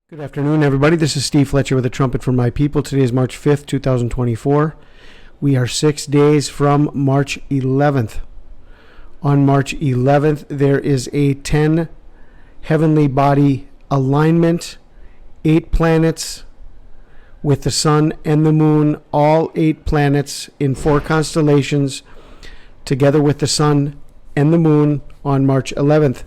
Good afternoon, everybody. This is Steve Fletcher with a trumpet for my people. Today is March 5th, 2024. We are 6 days from March 11th. On March 11th, there is a 10 heavenly body alignment, 8 planets with the sun and the moon, all 8 planets in 4 constellations, together with the sun and the moon on March 11th.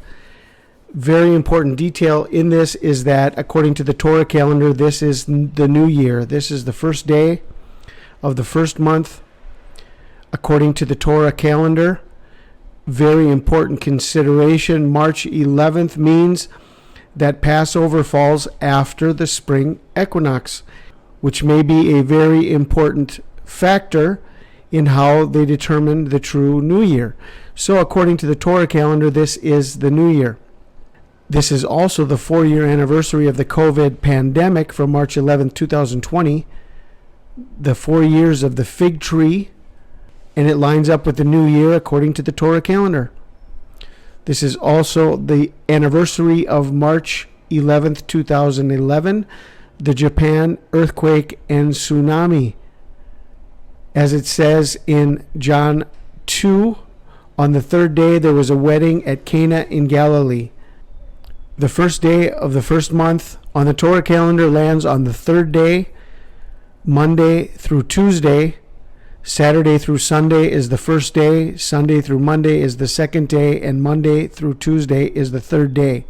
Very important detail in this is that according to the Torah calendar, this is the new year. This is the first day of the first month according to the Torah calendar. Very important consideration. March 11th means that Passover falls after the spring equinox, which may be a very important factor in how they determine the true new year. So according to the Torah calendar, this is the new year. This is also the 4-year anniversary of the COVID pandemic from March 11, 2020, the 4 years of the fig tree, and it lines up with the new year according to the Torah calendar. This is also the anniversary of March 11, 2011, the Japan earthquake and tsunami. As it says in John 2, on the 3rd day there was a wedding at Cana in Galilee. The first day of the first month on the Torah calendar lands on the 3rd day, Monday through Tuesday. Saturday through Sunday is the first day, Sunday through Monday is the second day, and Monday through Tuesday is the 3rd day.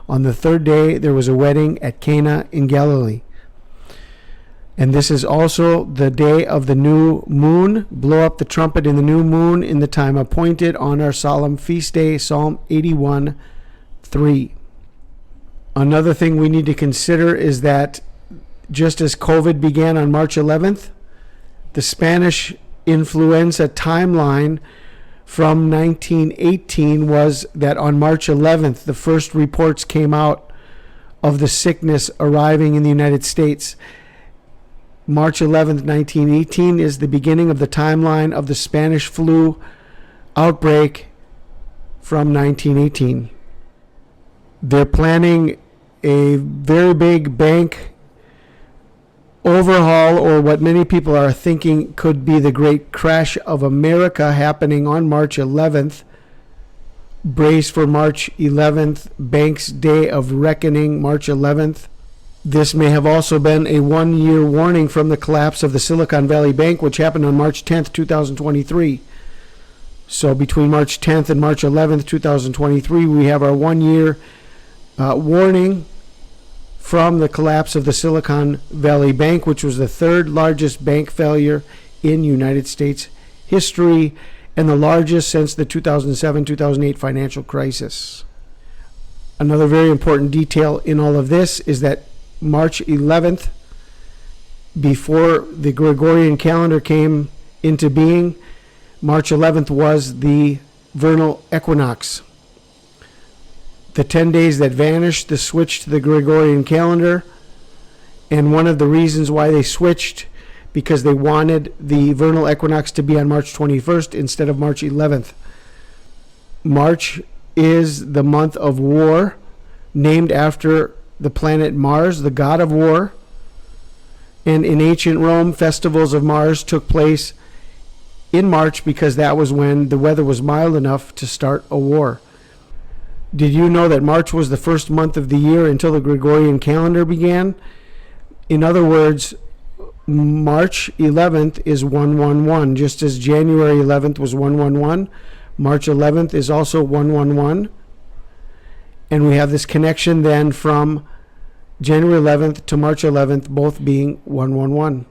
On the 3rd day, there was a wedding at Cana in Galilee. And this is also the day of the new moon. Blow up the trumpet in the new moon in the time appointed on our solemn feast day, Psalm 81:3. Another thing we need to consider is that just as COVID began on March 11th, the Spanish influenza timeline from 1918 was that on March 11th, the first reports came out of the sickness arriving in the United States. March 11th, 1918 is the beginning of the timeline of the Spanish flu outbreak from 1918. They're planning a very big bank overhaul, or what many people are thinking could be the great crash of America, happening on March 11th. Brace for March 11th, Bank's Day of Reckoning, March 11th. This may have also been a 1-year warning from the collapse of the Silicon Valley Bank, which happened on March 10th, 2023. So between March 10th and March 11th, 2023, we have our 1-year warning from the collapse of the Silicon Valley Bank, which was the 3rd largest bank failure in United States history and the largest since the 2007-2008 financial crisis. Another very important detail in all of this is that March 11th, before the Gregorian calendar came into being, March 11th was the vernal equinox. The 10 days that vanished, the switch to the Gregorian calendar, and one of the reasons why they switched, because they wanted the vernal equinox to be on March 21st instead of March 11th. March is the month of war, named after the planet Mars, the god of war. And in ancient Rome, festivals of Mars took place in March because that was when the weather was mild enough to start a war. Did you know that March was the first month of the year until the Gregorian calendar began? In other words, March 11th is 111, just as January 11th was 111. March 11th is also 111. And we have this connection then from January 11th to March 11th, both being 111.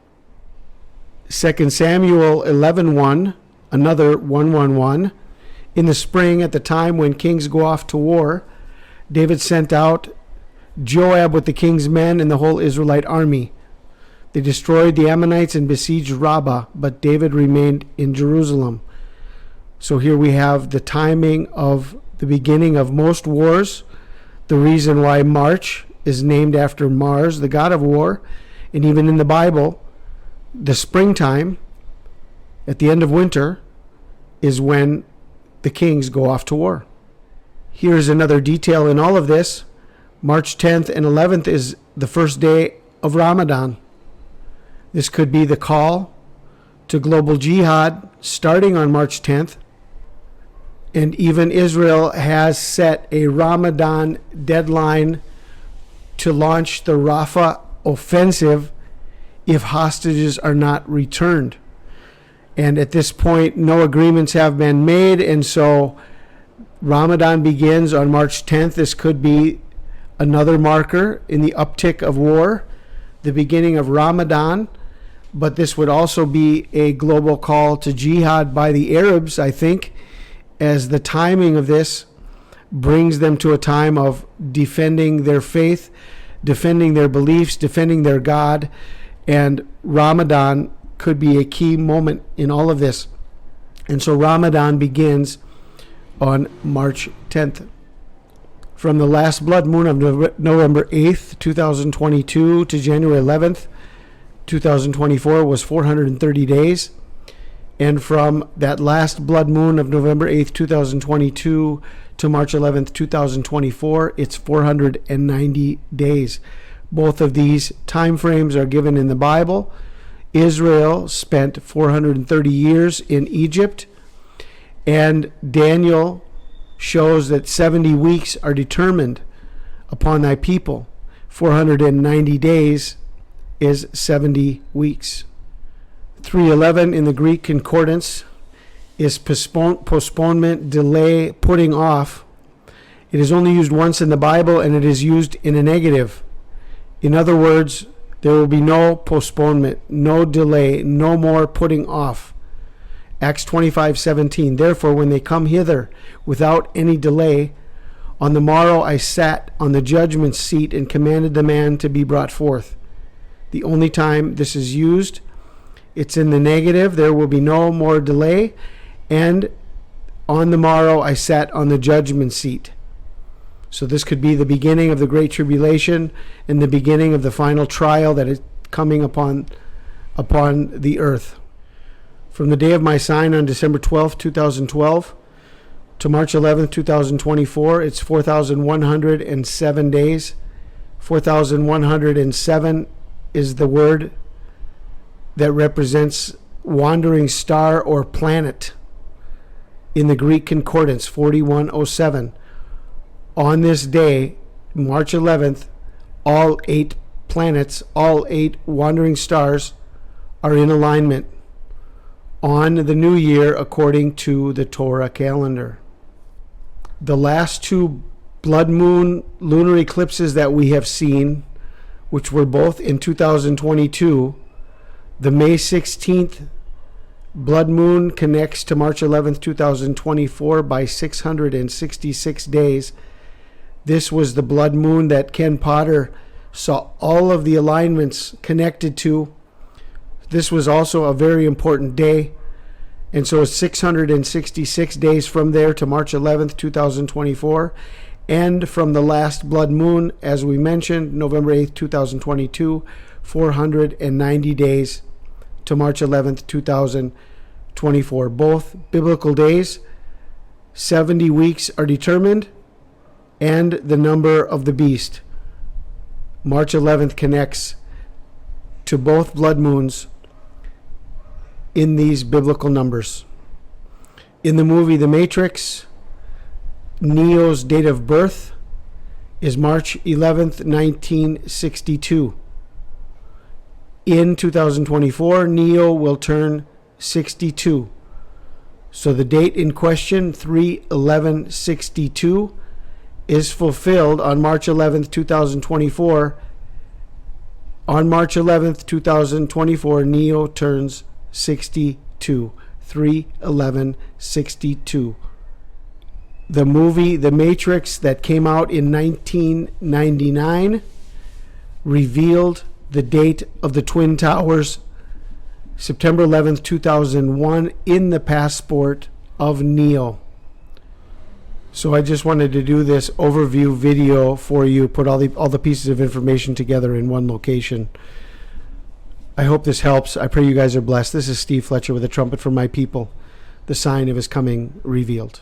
2 Samuel 11:1, another 111. In the spring, at the time when kings go off to war, David sent out Joab with the king's men and the whole Israelite army. They destroyed the Ammonites and besieged Rabbah, but David remained in Jerusalem. So here we have the timing of the beginning of most wars, the reason why March is named after Mars, the god of war, and even in the Bible, the springtime, at the end of winter, is when the kings go off to war. Here's another detail in all of this. March 10th and 11th is the first day of Ramadan. This could be the call to global jihad starting on March 10th. And even Israel has set a Ramadan deadline to launch the Rafah offensive if hostages are not returned. And at this point, no agreements have been made, and so Ramadan begins on March 10th. This could be another marker in the uptick of war, the beginning of Ramadan, but this would also be a global call to jihad by the Arabs, I think, as the timing of this brings them to a time of defending their faith, defending their beliefs, defending their God, and Ramadan could be a key moment in all of this. And so Ramadan begins on March 10th. From the last blood moon of November 8th, 2022 to January 11th, 2024 was 430 days. And from that last blood moon of November 8th, 2022 to March 11th, 2024, it's 490 days. Both of these time frames are given in the Bible. Israel spent 430 years in Egypt, and Daniel shows that 70 weeks are determined upon thy people. 490 days is 70 weeks. 311 in the Greek concordance is postponement, delay, putting off. It is only used once in the Bible, and it is used in a negative. In other words, there will be no postponement, no delay, no more putting off. Acts 25:17. Therefore, when they come hither without any delay, on the morrow I sat on the judgment seat and commanded the man to be brought forth. The only time this is used, it's in the negative. There will be no more delay. And on the morrow I sat on the judgment seat. So this could be the beginning of the Great Tribulation and the beginning of the final trial that is coming upon the earth. From the day of my sign on December 12th, 2012 to March 11th, 2024, it's 4,107 days. 4,107 is the word that represents wandering star or planet in the Greek concordance, 4107. On this day, March 11th, all 8 planets, all 8 wandering stars are in alignment on the new year according to the Torah calendar. The last 2 blood moon lunar eclipses that we have seen, which were both in 2022, the May 16th blood moon connects to March 11th, 2024 by 666 days. This was the blood moon that Ken Potter saw all of the alignments connected to. This was also a very important day. And so it's 666 days from there to March 11th, 2024. And from the last blood moon, as we mentioned, November 8th, 2022, 490 days to March 11th, 2024. Both biblical days, 70 weeks are determined, and the number of the beast. March 11th connects to both blood moons in these biblical numbers. In the movie The Matrix, Neo's date of birth is March 11th, 1962. In 2024, Neo will turn 62. So the date in question, 3/11/62, is fulfilled on March 11th, 2024. On March 11th, 2024, Neo turns 62. 3/11/62. The movie The Matrix that came out in 1999 revealed the date of the Twin Towers, September 11th, 2001, in the passport of Neo. So I just wanted to do this overview video for you, put all the pieces of information together in one location. I hope this helps. I pray you guys are blessed. This is Steve Fletcher with a trumpet for my people, the sign of his coming revealed.